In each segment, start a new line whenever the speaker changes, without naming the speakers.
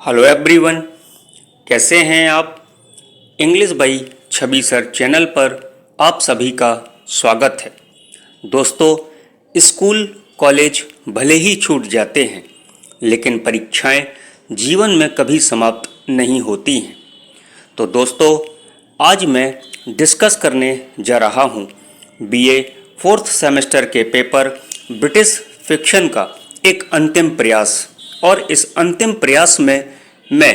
Hello everyone, कैसे हैं आप। English by Chhavi sir channel पर आप सभी का स्वागत है। दोस्तों, स्कूल कॉलेज भले ही छूट जाते हैं, लेकिन परीक्षाएं जीवन में कभी समाप्त नहीं होती हैं। तो दोस्तों, आज मैं डिस्कस करने जा रहा हूं बीए फोर्थ सेमेस्टर के पेपर ब्रिटिश फिक्शन का एक अंतिम प्रयास। और इस अंतिम प्रयास में मैं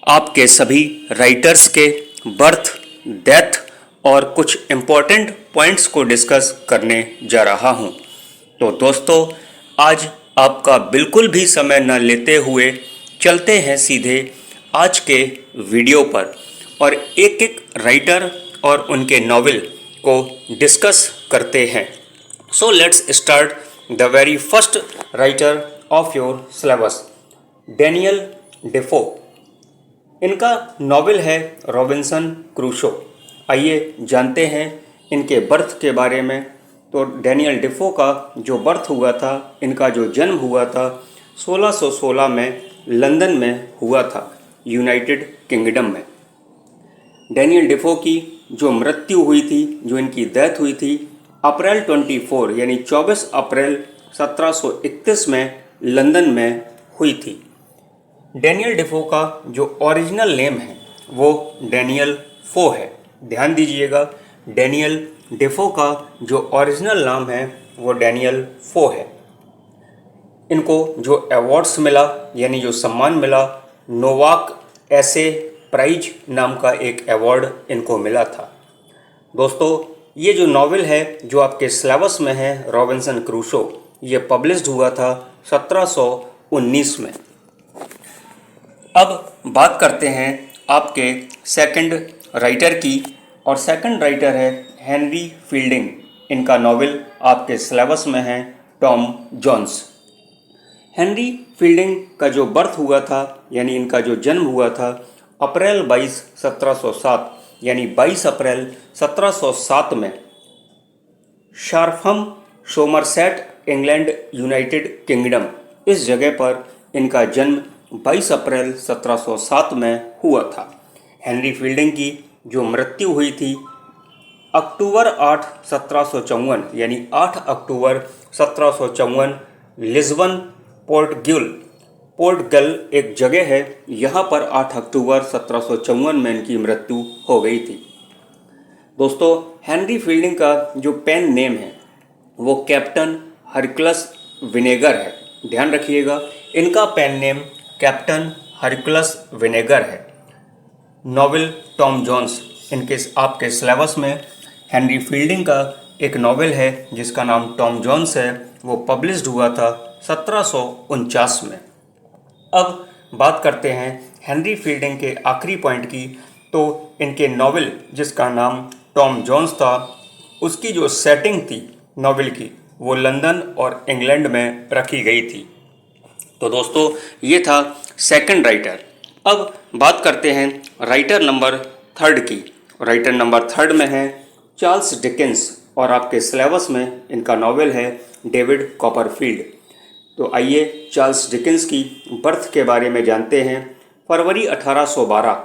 आपके सभी राइटर्स के बर्थ, डेथ और कुछ इम्पोर्टेंट पॉइंट्स को डिस्कस करने जा रहा हूं। तो दोस्तों, आज आपका बिल्कुल भी समय न लेते हुए चलते हैं सीधे आज के वीडियो पर और एक एक राइटर और उनके नॉवेल को डिस्कस करते हैं। So let's start the very first writer of your syllabus, Daniel Dafoe. इनका नॉवेल है रॉबिन्सन क्रूसो। आइए जानते हैं इनके बर्थ के बारे में। तो डैनियल डेफो का जो बर्थ हुआ था, इनका जो जन्म हुआ था 1616 में लंदन में हुआ था, यूनाइटेड किंगडम में। डैनियल डेफो की जो मृत्यु हुई थी, जो इनकी डेथ हुई थी, अप्रैल 24 यानी 24 अप्रैल 1731 में लंदन में हुई थी। डैनियल डेफो का जो ओरिजिनल नेम है वो डैनियल फो है। ध्यान दीजिएगा, डैनियल डेफो का जो ओरिजिनल नाम है वो डैनियल फो है। इनको जो अवार्ड्स मिला यानी जो सम्मान मिला, नोवाक ऐसे प्राइज नाम का एक अवार्ड इनको मिला था। दोस्तों, ये जो नॉवेल है जो आपके सिलेबस में है, रॉबिन्सन क्रूसो, ये पब्लिश्ड हुआ था 1719 में। अब बात करते हैं आपके सेकंड राइटर की, और सेकंड राइटर है हेनरी फील्डिंग। इनका नॉवेल आपके सिलेबस में है टॉम जोन्स। हेनरी फील्डिंग का जो बर्थ हुआ था यानी इनका जो जन्म हुआ था अप्रैल 22, 1707 यानी 22 अप्रैल 1707 में शार्फहम, सोमरसेट, इंग्लैंड, यूनाइटेड किंगडम, इस जगह पर इनका जन्म 22 अप्रैल 1707 में हुआ था। हेनरी फील्डिंग की जो मृत्यु हुई थी अक्टूबर 8, 1754 यानी 8 अक्टूबर 1754 लिस्बन, पोर्टगल एक जगह है, यहाँ पर 8 अक्टूबर 1754 में इनकी मृत्यु हो गई थी। दोस्तों, हेनरी फील्डिंग का जो पेन नेम है वो कैप्टन हरकुलस विनेगर है। ध्यान रखिएगा, इनका pen name Captain Hercules Vinegar है। नॉवेल टॉम जोन्स, इनके आपके सिलेबस में हेनरी फील्डिंग का एक नॉवेल है जिसका नाम टॉम जोन्स है, वो पब्लिश्ड हुआ था 1749 में। अब बात करते हैं हेनरी फील्डिंग के आखिरी पॉइंट की। तो इनके नॉवेल जिसका नाम टॉम जोन्स था, उसकी जो सेटिंग थी नॉवेल की वो लंदन और इंग्लैंड में रखी गई थी। तो दोस्तों, ये था सेकंड राइटर। अब बात करते हैं राइटर नंबर थर्ड की। राइटर नंबर थर्ड में है चार्ल्स डिकेंस, और आपके सिलेबस में इनका नॉवेल है डेविड कॉपरफील्ड। तो आइए चार्ल्स डिकेंस की बर्थ के बारे में जानते हैं। फरवरी 1812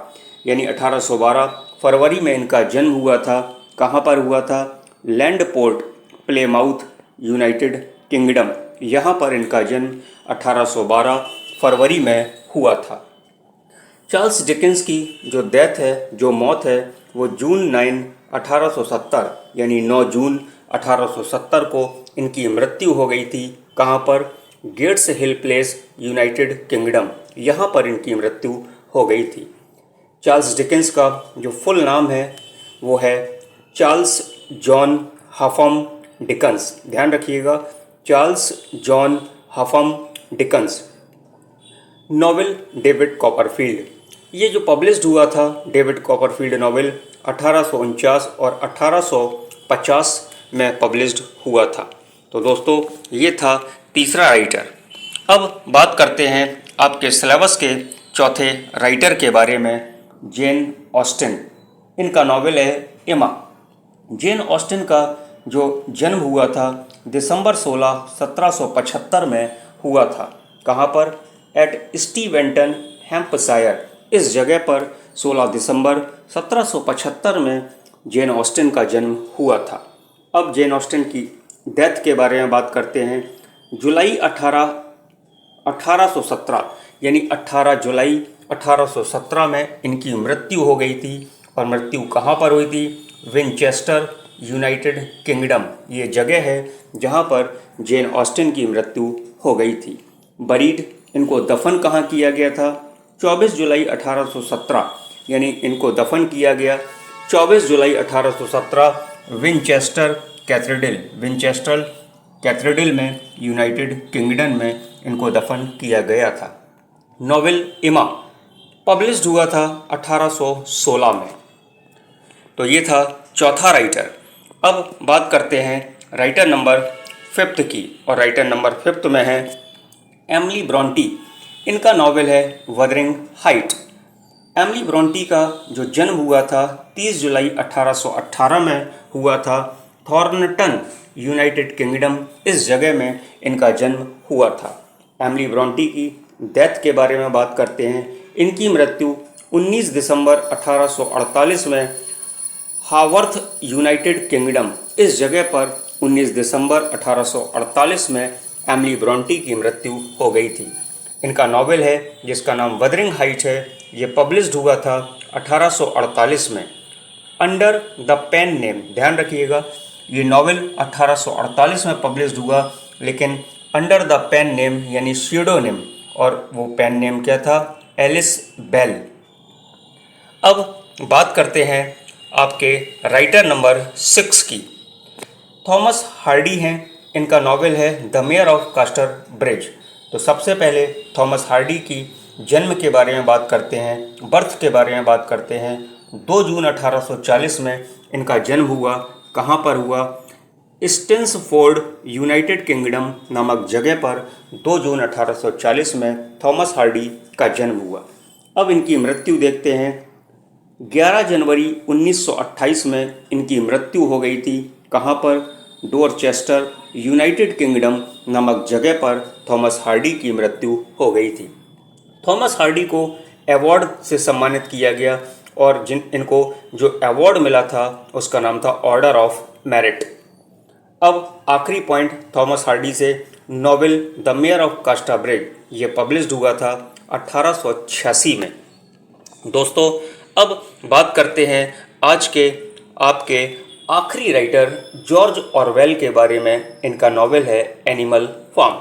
यानी 1812 फरवरी में इनका जन्म हुआ था। कहाँ पर हुआ था? लैंडपोर्ट, प्लेमाउथ, यूनाइटेड किंगडम, यहाँ पर इनका जन्म 1812 फरवरी में हुआ था। चार्ल्स डिकेंस की जो डेथ है, जो मौत है, वो जून 9, 1870 यानी 9 जून 1870 को इनकी मृत्यु हो गई थी। कहाँ पर? गेट्स हिल प्लेस, यूनाइटेड किंगडम, यहाँ पर इनकी मृत्यु हो गई थी। चार्ल्स डिकेंस का जो फुल नाम है वो है चार्ल्स जॉन हफम डिकन्स। ध्यान रखिएगा, Charles John Huffam Dickens. Novel David Copperfield, ये जो पब्लिश्ड हुआ था डेविड कॉपरफील्ड नॉवेल 1849 और 1850 में पब्लिश्ड हुआ था। तो दोस्तों, ये था तीसरा राइटर। अब बात करते हैं आपके सिलेबस के चौथे राइटर के बारे में, जेन ऑस्टिन। इनका नॉवेल है एमा। जेन ऑस्टिन का जो जन्म हुआ था दिसंबर 16, 1775 में हुआ था। कहाँ पर? At Steventon, Hampshire. इस जगह पर 16 दिसंबर 1775 में जेन ऑस्टिन का जन्म हुआ था। अब जेन ऑस्टिन की डेथ के बारे में बात करते हैं। जुलाई 1817 यानी 18 जुलाई 1817 में इनकी मृत्यु हो गई थी। और मृत्यु कहाँ पर हुई थी? विनचेस्टर, यूनाइटेड किंगडम, ये जगह है जहाँ पर जेन ऑस्टिन की मृत्यु हो गई थी। बरीड, इनको दफन कहाँ किया गया था? 24 जुलाई 1817 यानी इनको दफन किया गया 24 जुलाई 1817 विनचेस्टर कैथेड्रल में, यूनाइटेड किंगडम में इनको दफन किया गया था। नॉवेल इमा पब्लिश्ड हुआ था 1816 में। तो ये था चौथा राइटर। अब बात करते हैं राइटर नंबर 5 की, और राइटर नंबर 5 में है एमिली ब्रॉन्टी। इनका नॉवेल है वदरिंग हाइट। एमिली ब्रॉन्टी का जो जन्म हुआ था 30 जुलाई 1818 में हुआ था। थॉर्नटन, यूनाइटेड किंगडम, इस जगह में इनका जन्म हुआ था। एमिली ब्रॉन्टी की डेथ के बारे में बात करते हैं। इनकी मृत्यु 19 दिसंबर 1848 में हावर्थ, यूनाइटेड किंगडम, इस जगह पर 19 दिसंबर 1848 में एमिली ब्रॉन्टी की मृत्यु हो गई थी। इनका नॉवेल है जिसका नाम वदरिंग हाइट है। ये पब्लिश्ड हुआ था 1848 में अंडर द पेन नेम। ध्यान रखिएगा, ये नॉवेल 1848 में पब्लिश्ड हुआ, लेकिन अंडर द पेन नेम यानी सीडोनिम, और वो पेन नेम क्या था? Ellis Bell. अब बात करते हैं आपके राइटर नंबर 6 की। थॉमस हार्डी हैं। इनका नॉवेल है the Mayor of Casterbridge. तो सबसे पहले थॉमस हार्डी की जन्म के बारे में बात करते हैं, बर्थ के बारे में बात करते हैं। 2 जून 1840 में इनका जन्म हुआ। कहाँ पर हुआ? स्टेन्सफोर्ड, यूनाइटेड किंगडम नामक जगह पर 2 जून 1840 में थॉमस हार्डी का जन्म हुआ। अब इनकी मृत्यु देखते हैं। 11 जनवरी 1928 में इनकी मृत्यु हो गई थी। कहाँ पर? डोरचेस्टर, यूनाइटेड किंगडम नामक जगह पर थॉमस हार्डी की मृत्यु हो गई थी। थॉमस हार्डी को अवार्ड से सम्मानित किया गया, और इनको जो अवार्ड मिला था उसका नाम था ऑर्डर ऑफ मेरिट। अब आखिरी पॉइंट थॉमस हार्डी से, नॉवेल द मेयर ऑफ कास्टरब्रिज, ये पब्लिश्ड हुआ था 1886 में। दोस्तों, अब बात करते हैं आज के आपके आखिरी राइटर जॉर्ज ऑरवेल के बारे में। इनका नॉवेल है एनिमल फार्म।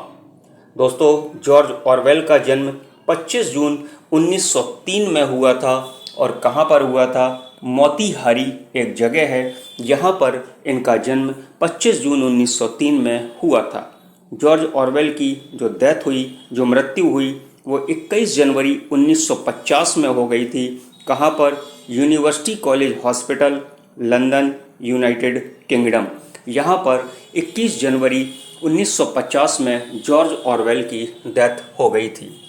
दोस्तों, जॉर्ज ऑरवेल का जन्म 25 जून 1903 में हुआ था, और कहाँ पर हुआ था? मोतीहारी एक जगह है, यहाँ पर इनका जन्म 25 जून 1903 में हुआ था। जॉर्ज ऑरवेल की जो डेथ हुई, जो मृत्यु हुई, वो 21 जनवरी 1950 में हो गई थी। कहाँ पर? University college hospital, London, United kingdom. यहाँ पर 21 जनवरी 1950 में जॉर्ज ऑरवेल की डेथ हो गई थी।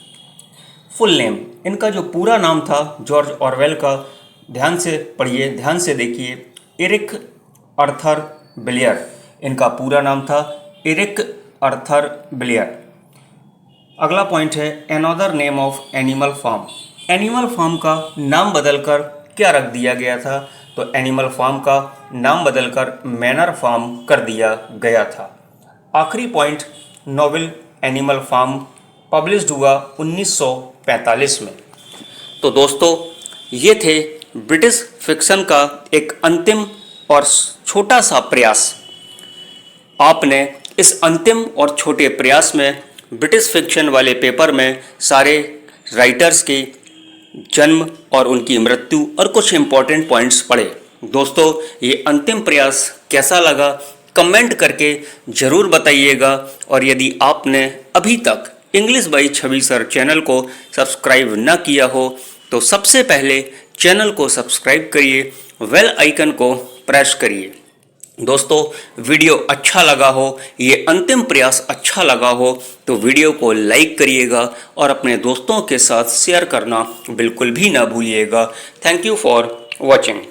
फुल नेम, इनका जो पूरा नाम था जॉर्ज ऑरवेल का, ध्यान से पढ़िए, ध्यान से देखिए, एरिक आर्थर ब्लेयर। इनका पूरा नाम था एरिक आर्थर ब्लेयर। अगला पॉइंट है another name of Animal Farm. Animal Farm का नाम बदलकर क्या रख दिया गया था? तो एनिमल फार्म का नाम बदलकर मैनर फार्म कर दिया गया था। आखिरी point, novel Animal Farm published हुआ 1945 में। तो दोस्तों, ये थे ब्रिटिश फिक्शन का एक अंतिम और छोटा सा प्रयास। आपने इस अंतिम और छोटे प्रयास में ब्रिटिश फिक्शन वाले पेपर में सारे राइटर्स के जन्म और उनकी मृत्यु और कुछ इम्पोर्टेंट पॉइंट्स पढ़े। दोस्तों, ये अंतिम प्रयास कैसा लगा कमेंट करके ज़रूर बताइएगा, और यदि आपने अभी तक English by Chhavi sir channel को सब्सक्राइब न किया हो तो सबसे पहले चैनल को सब्सक्राइब करिए, बेल आइकन को प्रेस करिए। दोस्तों, वीडियो अच्छा लगा हो, ये अंतिम प्रयास अच्छा लगा हो तो वीडियो को लाइक करिएगा और अपने दोस्तों के साथ शेयर करना बिल्कुल भी ना भूलिएगा। Thank you for watching.